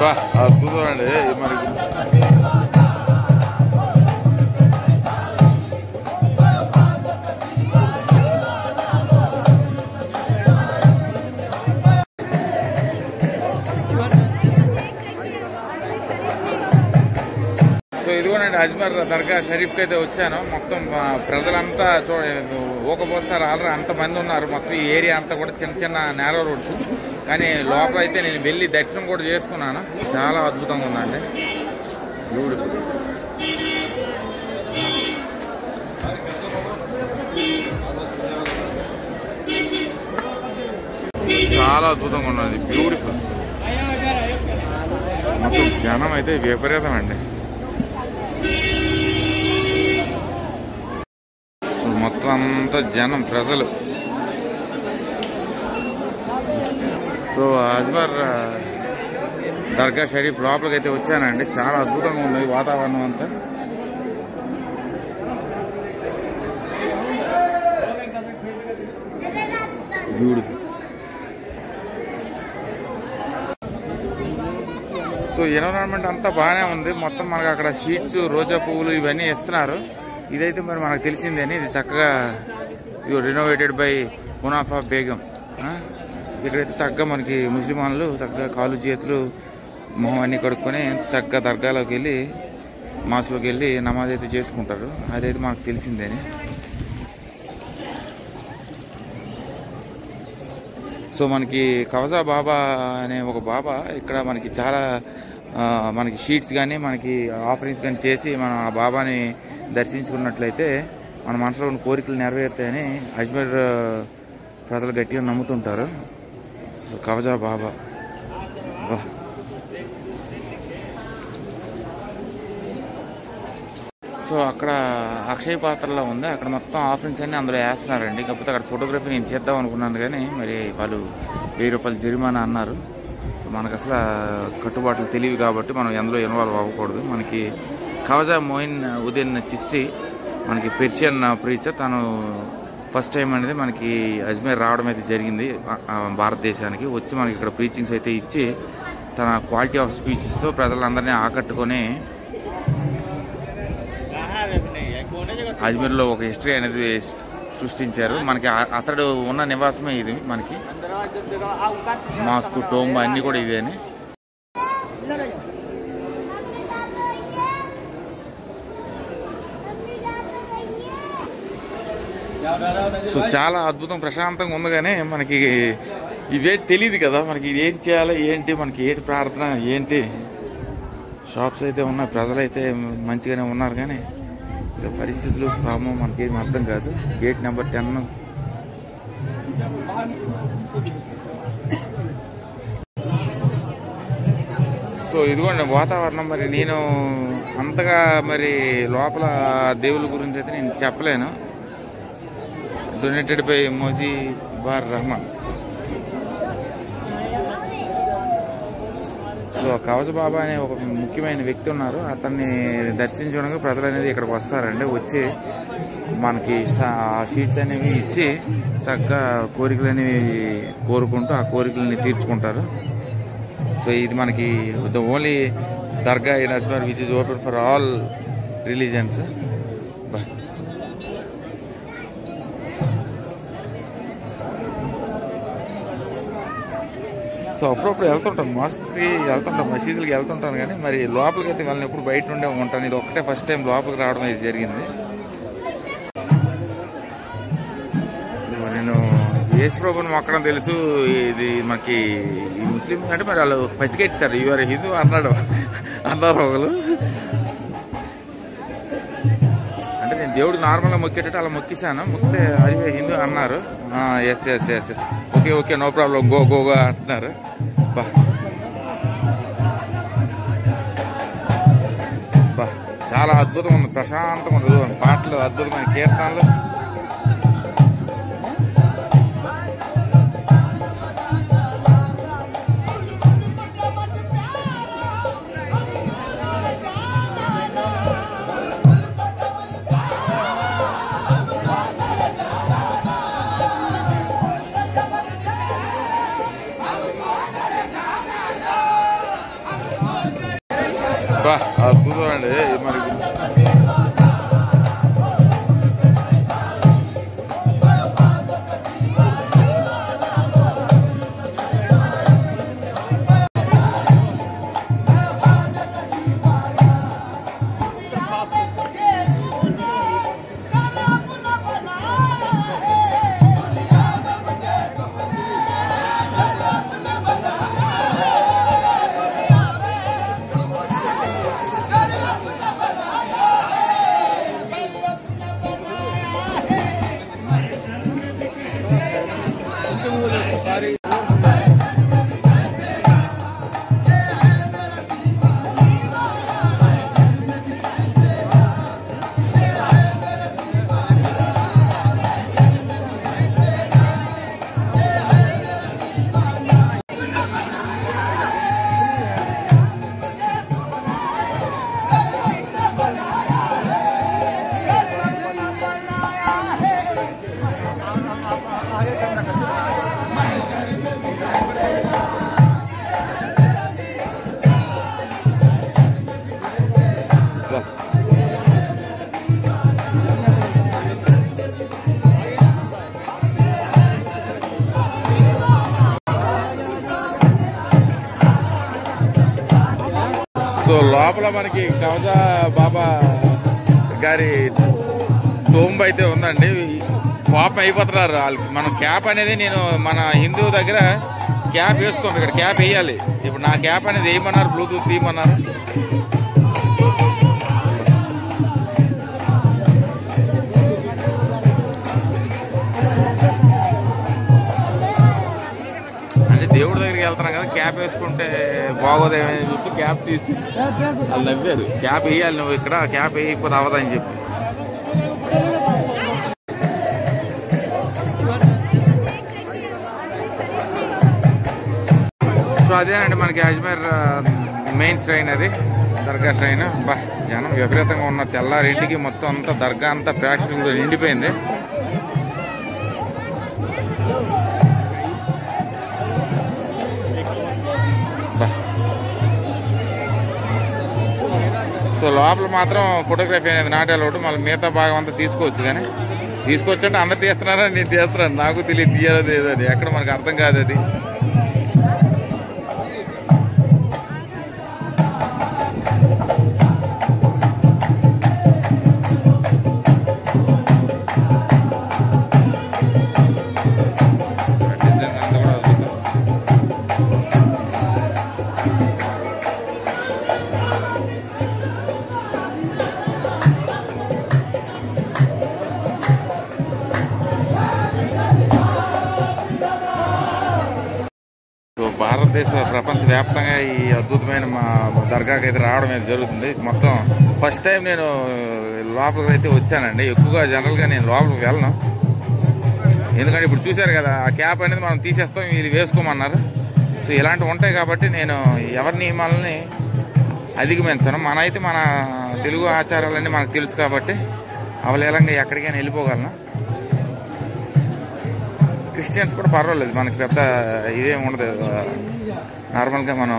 బా అద్భుతం అండి మరి. సో ఇదిగోనండి అజ్మీర్ దర్గా షరీఫ్కి అయితే వచ్చాను. మొత్తం ప్రజలంతా ఊకపోతారు ఆల్రెడీ అంతమంది ఉన్నారు. మొత్తం ఈ ఏరియా అంతా కూడా చిన్న చిన్న నేరో రోడ్స్, కానీ లోపల అయితే నేను వెళ్ళి దర్శనం కూడా చేసుకున్నాను. చాలా అద్భుతంగా ఉందండి, బ్యూటిఫుల్. చాలా అద్భుతంగా ఉన్నది, బ్యూటిఫుల్. మొత్తం జనం అయితే విపరీతం అండి. సో మొత్తం అంతా జనం, ప్రజలు. సో అజ్మీర్ దర్గా షరీఫ్ లోపలికి అయితే వచ్చానండి. చాలా అద్భుతంగా ఉంది వాతావరణం అంతా. బ్యూటిఫుల్. సో ఎన్విరాన్మెంట్ అంతా బాగానే ఉంది. మొత్తం మనకు అక్కడ షీట్స్, రోజా పువ్వులు ఇవన్నీ ఇస్తున్నారు. ఇదైతే మరి మనకు తెలిసిందని ఇది చక్కగా రినోవేటెడ్ బై మునాఫా బేగం. ఇక్కడైతే చక్కగా మనకి ముస్లిం వాళ్ళు చక్కగా కాలు చేతులు మొహం అన్నీ కడుక్కొని చక్కగా దర్గాలోకి వెళ్ళి మాస్లోకి వెళ్ళి నమాజ్ అయితే చేసుకుంటారు. అదైతే మనకు తెలిసిందని. సో మనకి కవజా బాబా అనే ఒక బాబా ఇక్కడ మనకి చాలా మనకి షీట్స్ కానీ మనకి ఆఫరింగ్స్ కానీ చేసి మనం ఆ బాబాని దర్శించుకున్నట్లయితే మన మనసులో ఉన్న కోరికలు నెరవేరుతాయని అజ్మీర్ ప్రజలు గట్టిగా నమ్ముతుంటారు. సో కవజా బాబా సో అక్కడ అక్షయ పాత్రలో ఉంది. అక్కడ మొత్తం ఆఫరింగ్స్ అన్నీ అందులో వేస్తున్నారండి. కాకపోతే అక్కడ ఫోటోగ్రఫీ నేను చేద్దాం అనుకున్నాను, కానీ మరి వాళ్ళు 1000 రూపాయలు జరిమానా అన్నారు. సో మనకు అసలు కట్టుబాట్లు తెలియదు కాబట్టి మనం ఎందులో ఇన్వాల్వ్ అవ్వకూడదు. మనకి ఖవాజా మొయిన్ ఉద్దీన్ చిస్టి మనకి పెర్షియన్ ప్రీచర్, తను ఫస్ట్ టైం అనేది మనకి అజ్మీర్ రావడం అయితే జరిగింది భారతదేశానికి. వచ్చి మనకి ఇక్కడ ప్రీచింగ్స్ అయితే ఇచ్చి తన క్వాలిటీ ఆఫ్ స్పీచెస్తో ప్రజలందరినీ ఆకట్టుకొని అజ్మీర్లో ఒక హిస్టరీ అనేది సృష్టించారు. మనకి అతడు ఉన్న నివాసమే ఇది. మనకి మాస్క్, టోంబ్ అన్నీ కూడా ఇదే అని. సో చాలా అద్భుతం, ప్రశాంతంగా ఉంది. కానీ మనకి ఇవే తెలియదు కదా, మనకి ఇది ఏం చేయాలి ఏంటి, మనకి ఏంటి ప్రార్థన ఏంటి. షాప్స్ అయితే ఉన్నాయి, ప్రజలైతే మంచిగానే ఉన్నారు, కానీ పరిస్థితులు ప్రాబ్లం మనకేం అర్థం కాదు. Gate number 10. సో ఇదిగోండి వాతావరణం. మరి నేను అంతగా మరి లోపల దేవుళ్ళ గురించి అయితే నేను చెప్పలేను. Donated by Mojibar Rahman. So కవచ బాబా అనే ఒక ముఖ్యమైన వ్యక్తి ఉన్నారు. అతన్ని దర్శించడానికి ప్రజలు అనేది ఇక్కడికి వస్తారండి. వచ్చి మనకి షీట్స్ అనేవి ఇచ్చి చక్కగా కోరికలు అనేవి కోరుకుంటూ ఆ కోరికలని తీర్చుకుంటారు. సో ఇది మనకి the only dargah in Ajmer which is open for all religions. So అప్పుడప్పుడు వెళ్తుంటాను, మాస్క్స్కి వెళ్తుంటాను, మసీదులకి వెళ్తుంటాను, కానీ మరి లోపలికి అయితే వాళ్ళని ఎప్పుడు బయట నుండే ఉంటాను. ఇది ఒక్కటే ఫస్ట్ టైం లోపలికి రావడం అయితే జరిగింది. నేను యేసు ప్రభుని మొక్కడం తెలుసు. ఇది మనకి ఈ ముస్లిం అంటే మరి వాళ్ళు పచ్చికెట్టారు, యువర్ హిందూ అన్నారు ఒకరు. అంటే నేను దేవుడు నార్మల్గా మొక్కేటట్టు అలా మొక్కిసాను. మొక్కితే అది హిందూ అన్నారు. Yes yes yes yes okay okay no problem go go go అంటున్నారు. బా బా చాలా అద్భుతంగా ఉంది, ప్రశాంతంగా ఉంది. పాటలు అద్భుతమైన కీర్తనలు. అద్భుతం అండి మరి. సో లోపల మనకి కవజా బాబా గారి టోంబ్ అయితే ఉందండి. పాపం అయిపోతున్నారు వాళ్ళకి. మనం క్యాప్ అనేది నేను మన హిందూ దగ్గర క్యాప్ వేసుకోండి, ఇక్కడ క్యాప్ వేయాలి. ఇప్పుడు నా క్యాప్ అనేది వేయమన్నారు, బ్లూటూత్ తీయమన్నారు. అంటే దేవుడి దగ్గరికి వెళ్తున్నాం కదా, క్యాప్ వేసుకుంటే బాగోదేమని చెప్పి క్యాప్ తీసి వాళ్ళు నవ్వారు. క్యాప్ వేయాలి నువ్వు, ఇక్కడ క్యాప్ వేయకపోతే అవ్వదని చెప్పి. సో అదేనండి మనకి అజ్మీర్ మెయిన్ శ్రైన్, అది దర్గా శ్రైన్. బా జనం విపరీతంగా ఉన్న తెల్లారింటికి మొత్తం అంతా దర్గా అంతా ప్రేక్షకులతో నిండిపోయింది. సో లోపల మాత్రం ఫోటోగ్రఫీ అనేది నాట్ అలౌడ్. మళ్ళీ మిగతా భాగం అంతా తీసుకోవచ్చు, కానీ తీసుకోవచ్చు అంటే అందరు తీస్తున్నారని నేను తీస్తున్నాను, నాకు తెలియదు తీయాలో లేదని. ఎక్కడ మనకు అర్థం కాదు అది. భారతదేశ ప్రపంచవ్యాప్తంగా ఈ అద్భుతమైన మా దర్గాకి అయితే రావడం అయితే జరుగుతుంది. మొత్తం ఫస్ట్ టైం నేను లోపలికి అయితే వచ్చానండి. ఎక్కువగా జనరల్గా నేను లోపలికి వెళ్ళను, ఎందుకంటే ఇప్పుడు చూశారు కదా ఆ క్యాప్ అనేది మనం తీసేస్తాం, వీళ్ళు వేసుకోమన్నారు. సో ఇలాంటివి ఉంటాయి కాబట్టి నేను ఎవరి నియమాలని అధిగమించను. మనైతే మన తెలుగు ఆచారాలన్నీ మనకు తెలుసు కాబట్టి అవలేలంగా ఎక్కడికైనా వెళ్ళిపోగలను. క్రిస్టియన్స్ కూడా పర్వాలేదు, మనకి పెద్ద ఇదేం ఉండదు. నార్మల్గా మనం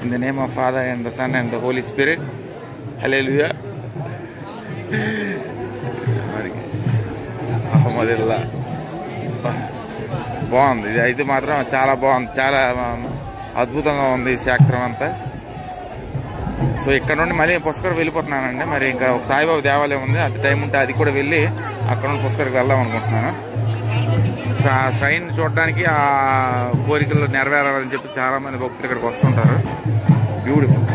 in the name of father and the son and the holy spirit, hallelujah, Ahmadullah. బాగుంది ఇది అయితే మాత్రం, చాలా బాగుంది, చాలా అద్భుతంగా ఉంది ఈ క్షేత్రం అంతా. సో ఇక్కడ నుండి మళ్ళీ పుష్కర్ వెళ్ళిపోతున్నానండి. మరి ఇంకా ఒక సాయిబాబా దేవాలయం ఉంది, అది టైం ఉంటే అది కూడా వెళ్ళి అక్కడ నుండి పుష్కర్కి వెళ్దాం అనుకుంటున్నాను. శ్రైన్ చూడడానికి ఆ కోరికలు నెరవేరాలని చెప్పి చాలామంది భక్తులు ఇక్కడికి వస్తుంటారు. బ్యూటిఫుల్.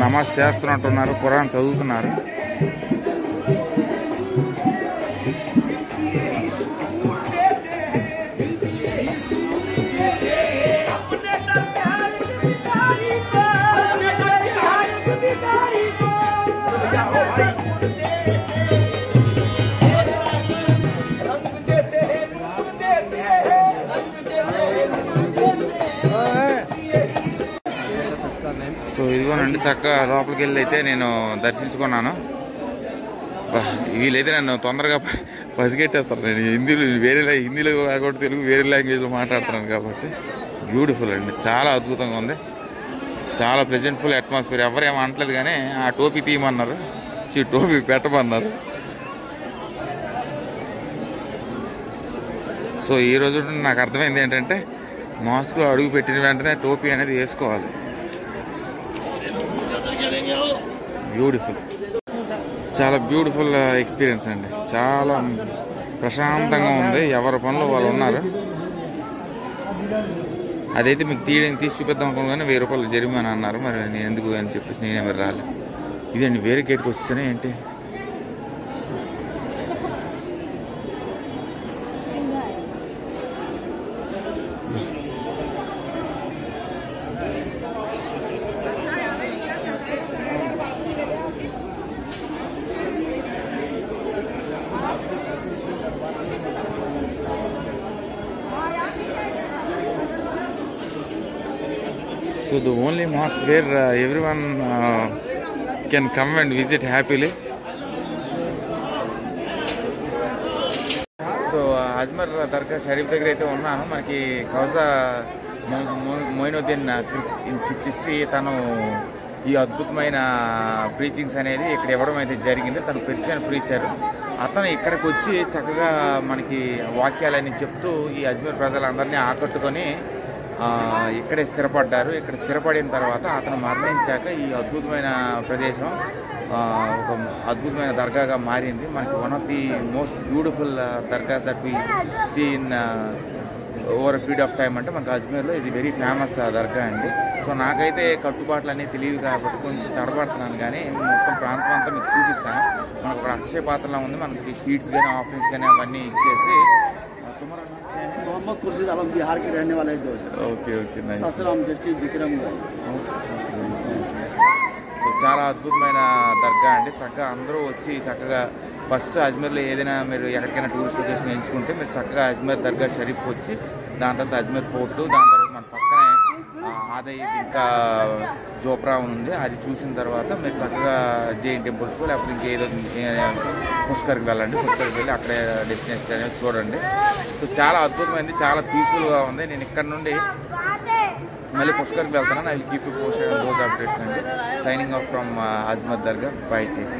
నమాజ్ చేస్తున్నట్టున్నారు, ఖురాన్ చదువుతున్నారు. ఇదిగోనండి చక్కగా లోపలికి వెళ్ళి అయితే నేను దర్శించుకున్నాను. వీళ్ళైతే నన్ను తొందరగా పసిగట్టేస్తారు. నేను హిందీలో కాకుండా తెలుగు వేరే లాంగ్వేజ్లో మాట్లాడుతున్నాను కాబట్టి. బ్యూటిఫుల్ అండి, చాలా అద్భుతంగా ఉంది. చాలా ప్రెజెంట్ఫుల్ అట్మాస్ఫియర్. ఎవరేమో అనట్లేదు కానీ ఆ టోపీ తీయమన్నారు, టోపీ పెట్టమన్నారు. సో ఈరోజు నాకు అర్థమైంది ఏంటంటే మాస్క్లో అడుగు పెట్టిన వెంటనే టోపీ అనేది వేసుకోవాలి. బ్యూటిఫుల్, చాలా బ్యూటిఫుల్ ఎక్స్పీరియన్స్ అండి. చాలా ప్రశాంతంగా ఉంది. ఎవరి పనులు వాళ్ళు ఉన్నారు. అదైతే మీకు తీసి చూపిద్దాం అనుకున్నాను. 1000 రూపాయలు జరిమానా అన్నారు. మరి నేను ఎందుకు అని చెప్పేసి నేనే మరి రాలేదు. ఇదండి వేరే గేట్కి వస్తేనే ఏంటి. So the only mosque where everyone can come and visit happily. So Ajmer Dargah Sharif దగ్గర అయితే ఉన్నాను. మనకి ఖవాజా మొయినుద్దీన్ చిష్తి తను ఈ అద్భుతమైన ప్రీచింగ్స్ అనేది ఇక్కడ ఇవ్వడం అయితే జరిగింది. తను పెర్షియన్ ప్రీచర్. అతను ఇక్కడికి వచ్చి చక్కగా మనకి వాక్యాలని చెప్తూ ఈ అజ్మీర్ ప్రజలందరినీ ఆకట్టుకొని ఇక్కడే స్థిరపడ్డారు. ఇక్కడ స్థిరపడిన తర్వాత అతను మరణించాక ఈ అద్భుతమైన ప్రదేశం ఒక అద్భుతమైన దర్గాగా మారింది. మనకి one of the most beautiful dargah that we see in over period of time అంటే మనకి అజ్మీర్లో ఇది వెరీ ఫేమస్ దర్గా అండి. సో నాకైతే కట్టుబాట్లు అన్నీ తెలియదు కాబట్టి కొంచెం తడబడుతున్నాను, కానీ మొత్తం ప్రాంతం అంతా మీకు చూపిస్తాను. మనకు ఒక అక్షయ పాత్రలా ఉంది. మనకి షీట్స్ కానీ ఆఫరింగ్స్ కానీ అవన్నీ ఇచ్చేసి मोहम्मद खुर्शीद आलम बिहार के रहने वाले दोस्त. Okay okay Sasaram district Vikramgarh. So చాలా అద్భుతమైన దర్గా అండి. చక్కగా అందరూ వచ్చి చక్కగా ఫస్ట్ అజ్మీర్లో ఏదైనా మీరు ఎక్కడికైనా టూరిస్ట్ లొకేషన్ ఎంచుకుంటే మీరు చక్కగా అజ్మీర్ దర్గా షరీఫ్కి వచ్చి దాని తర్వాత అజ్మీర్ ఫోర్టు, దాని తర్వాత మన పక్కనే ఆదయ్ ఇంకా జోప్రా ఉంది, అది చూసిన తర్వాత మీరు చక్కగా జైన్ టెంపుల్స్కు లేకపోతే ఇంకేదో పుష్కర్కి వెళ్ళండి. పుష్కర్కి వెళ్ళి అక్కడే డెస్టినేషన్ అనేది చూడండి. సో చాలా అద్భుతమైంది, చాలా పీస్ఫుల్గా ఉంది. నేను ఇక్కడ నుండి మళ్ళీ పుష్కర్కి వెళ్తాను. I will keep you posted on those updates అండి. Signing off from Ajmer Dargah. Bye take.